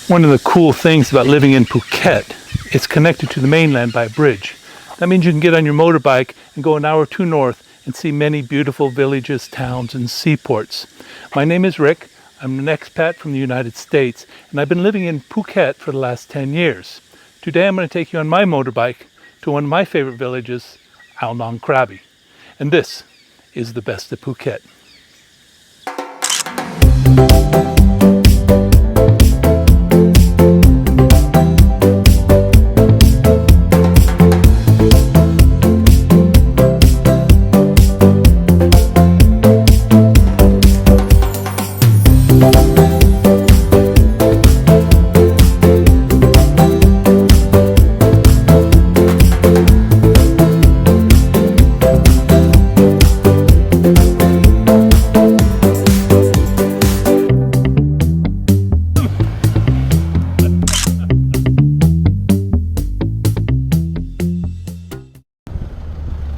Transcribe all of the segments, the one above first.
One of the cool things about living in Phuket, it's connected to the mainland by a bridge. That means you can get on your motorbike and go an hour or two north and see many beautiful villages, towns, and seaports. My name is Rick. I'm an expat from the United States, and I've been living in Phuket for the last 10 years. Today I'm going to take you on my motorbike to one of my favorite villages, Aonang, Krabi. And this is the best of Phuket.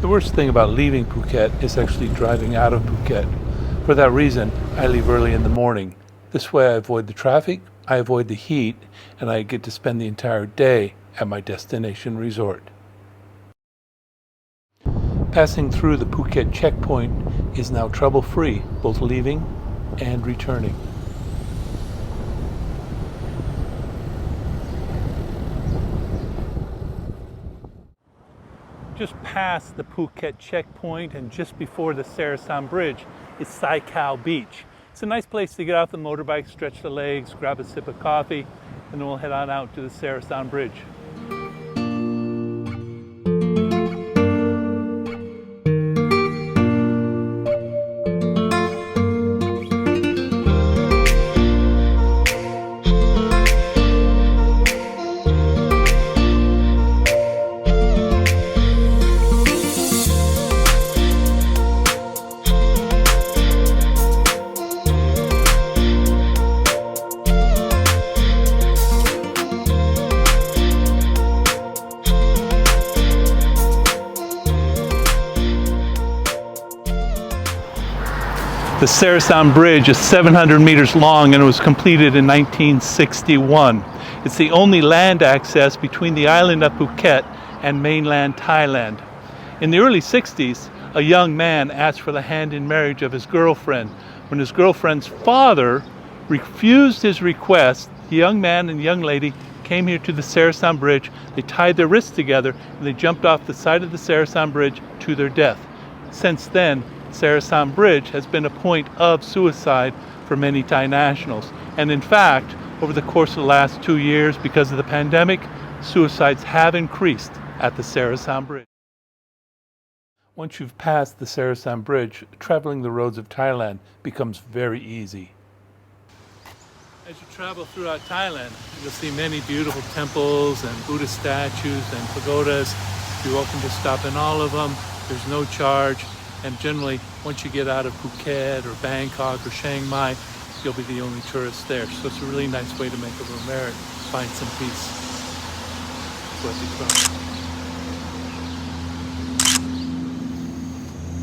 The worst thing about leaving Phuket is actually driving out of Phuket. For that reason, I leave early in the morning. This way I avoid the traffic, I avoid the heat, and I get to spend the entire day at my destination resort. Passing through the Phuket checkpoint is now trouble-free, both leaving and returning. Just past the Phuket checkpoint and just before the Sarasan Bridge is Sai Khao Beach. It's a nice place to get off the motorbike, stretch the legs, grab a sip of coffee, and then we'll head on out to the Sarasan Bridge. The Sarasan Bridge is 700 meters long and it was completed in 1961. It's the only land access between the island of Phuket and mainland Thailand. In the early 60s, a young man asked for the hand in marriage of his girlfriend. When his girlfriend's father refused his request, the young man and young lady came here to the Sarasan Bridge. They tied their wrists together and they jumped off the side of the Sarasan Bridge to their death. Since then, Sarasan Bridge has been a point of suicide for many Thai nationals. And in fact, over the course of the last 2 years, because of the pandemic, suicides have increased at the Sarasan Bridge. Once you've passed the Sarasan Bridge, traveling the roads of Thailand becomes very easy. As you travel throughout Thailand, you'll see many beautiful temples and Buddhist statues and pagodas. You're welcome to stop in all of them. There's no charge. And generally, once you get out of Phuket or Bangkok or Chiang Mai, you'll be the only tourist there. So it's a really nice way to make a little merit, find some peace.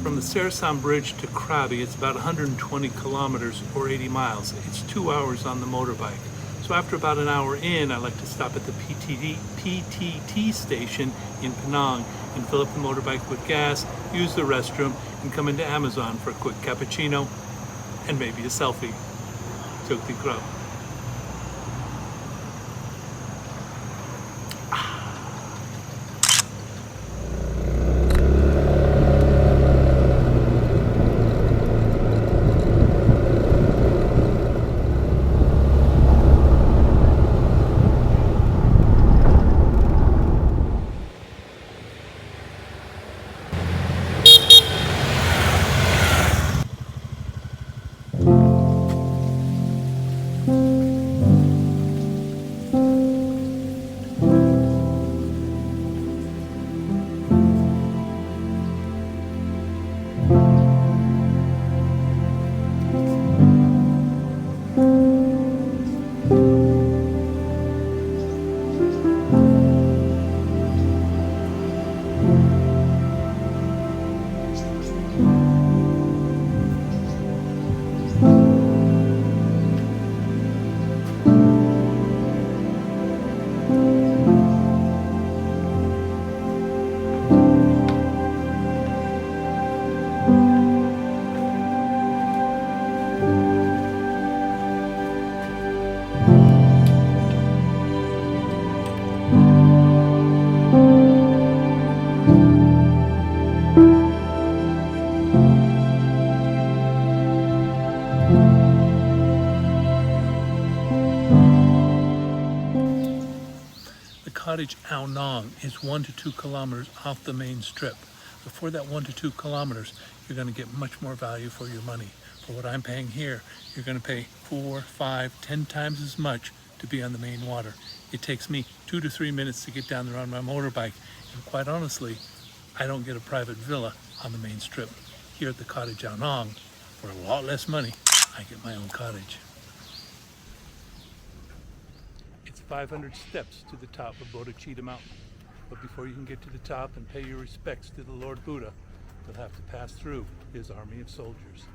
From the Sarasan Bridge to Krabi, it's about 120 kilometers or 80 miles. It's 2 hours on the motorbike. So after about an hour in, I like to stop at the PTT station in Penang and fill up the motorbike with gas, use the restroom, and come into Amazon for a quick cappuccino and maybe a selfie. Chokti Krab. cottage Aonang is 1 to 2 kilometers off the main strip. But for that 1 to 2 kilometers, you're going to get much more value for your money. For what I'm paying here, you're going to pay 4, 5, 10 times as much to be on the main water. It takes me 2 to 3 minutes to get down there on my motorbike. And quite honestly, I don't get a private villa on the main strip. Here at the cottage Aonang, for a lot less money, I get my own cottage. It's 500 steps to the top of Bodhicitta Mountain. But before you can get to the top and pay your respects to the Lord Buddha, you'll have to pass through his army of soldiers.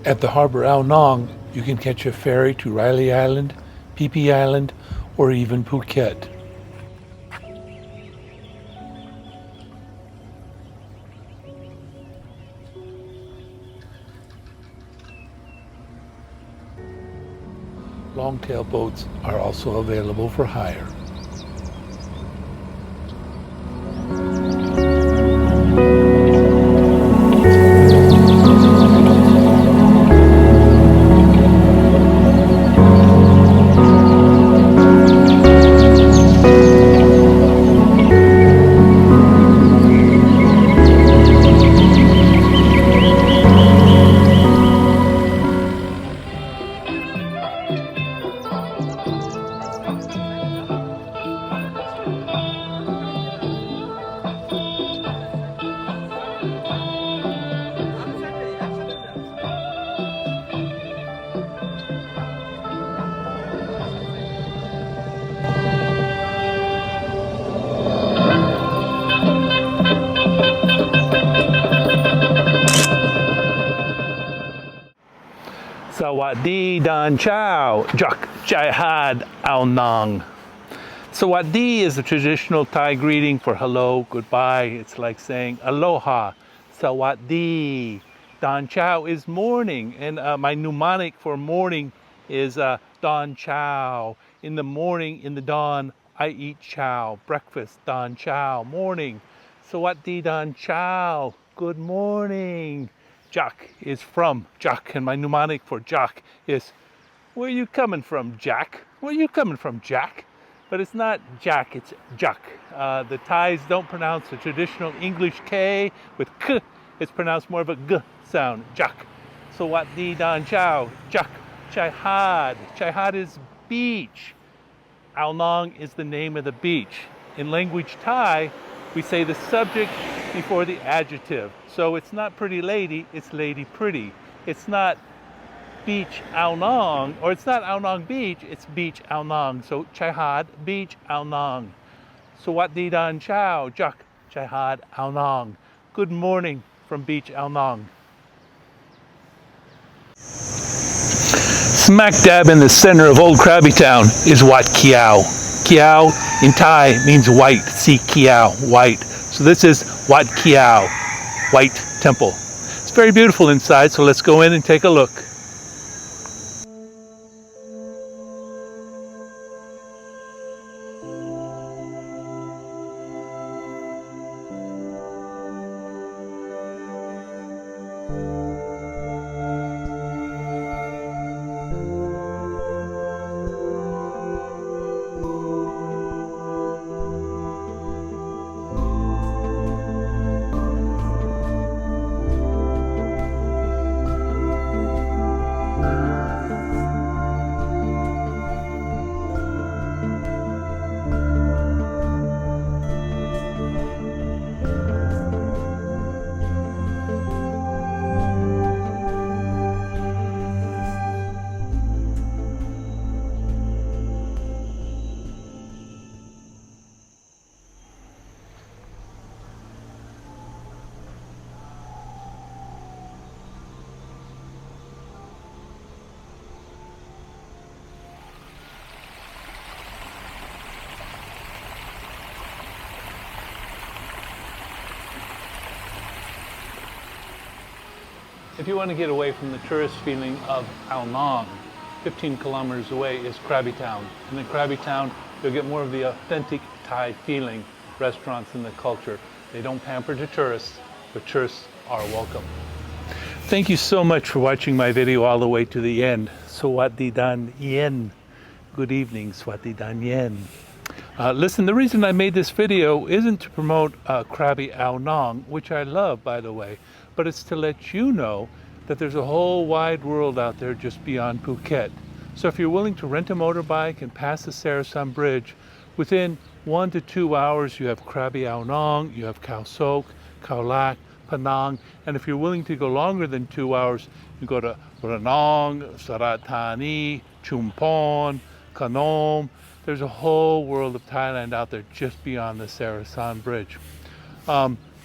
At the harbor Aonang, you can catch a ferry to Riley Island, Phi Phi Island, or even Phuket. Longtail boats are also available for hire. Sawadee Dan Chow, Jak Chai Had Aonang. Sawadee is a traditional Thai greeting for hello, goodbye. It's like saying aloha. Sawadee. Dan Chow is morning, and my mnemonic for morning is Dan Chow. In the morning, in the dawn, I eat chow. Breakfast, Dan Chow. Morning. Sawadee Dan Chow. Good morning. Jak is from Jak, and my mnemonic for Jak is, where you coming from, Jack? Where you coming from, Jack? But it's not Jack, it's Jak. The Thais don't pronounce the traditional English K with K. It's pronounced more of a G sound, Jak. So what di dan chow, Jak, Chai Had. Chai Had is beach. Aonang is the name of the beach. In language Thai, we say the subject before the adjective. So it's not pretty lady, it's lady pretty. It's not beach Aonang, or it's not Aonang beach, it's beach Aonang. So Chai Had, beach Aonang. So what di dan chow, Jak, Chai Had Aonang. Good morning from beach Aonang. Smack dab in the center of old Krabi town is Wat Kiao. Kiao in Thai means white. See Kiao, white. So this is Wat Kiao, White Temple. It's very beautiful inside, so let's go in and take a look. If you want to get away from the tourist feeling of Aonang, 15 kilometers away is Krabi Town. And in Krabi Town, you'll get more of the authentic Thai feeling restaurants and the culture. They don't pamper to tourists, but tourists are welcome. Thank you so much for watching my video all the way to the end. Sawatdee Dan Yen. Good evening, Sawatdee Dan Yen. Listen, the reason I made this video isn't to promote Krabi Aonang, which I love, by the way, but it's to let you know that there's a whole wide world out there just beyond Phuket. So if you're willing to rent a motorbike and pass the Sarasan Bridge, within 1 to 2 hours you have Krabi Aonang, you have Khao Sok, Khao Lak, Penang, and if you're willing to go longer than 2 hours, you go to Ranong, Surat Thani, Chumpon, Kanom. There's a whole world of Thailand out there just beyond the Sarasan Bridge.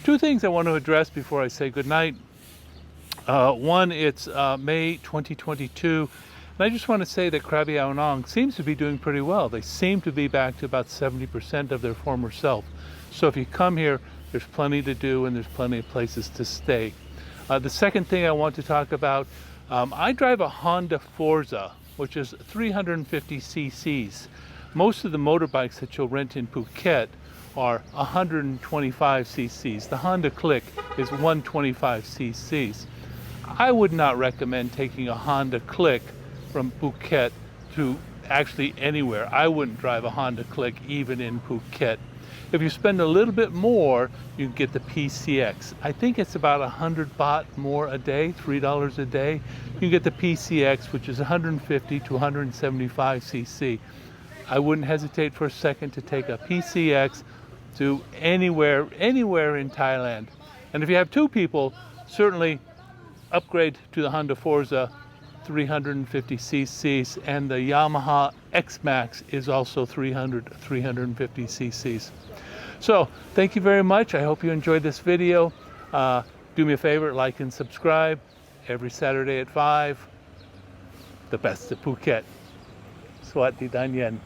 Two things I want to address before I say goodnight. One, it's May 2022, and I just want to say that Krabi Aonang seems to be doing pretty well. They seem to be back to about 70% of their former self. So if you come here, there's plenty to do and there's plenty of places to stay. The second thing I want to talk about, I drive a Honda Forza, which is 350 cc's. Most of the motorbikes that you'll rent in Phuket are 125 cc's. The Honda Click is 125 cc's. I would not recommend taking a Honda Click from Phuket to actually anywhere. I wouldn't drive a Honda Click even in Phuket. If you spend a little bit more, you can get the PCX. I think it's about 100 baht more a day, $3 a day. You can get the PCX, which is 150 to 175 cc. I wouldn't hesitate for a second to take a PCX to anywhere in Thailand. And if you have two people, certainly upgrade to the Honda Forza 350 cc's, and the Yamaha X-Max is also 350 cc's. So thank you very much. I hope you enjoyed this video. Do me a favor, like and subscribe. Every Saturday at 5, the best of Phuket. Sawatdee Dan Yen.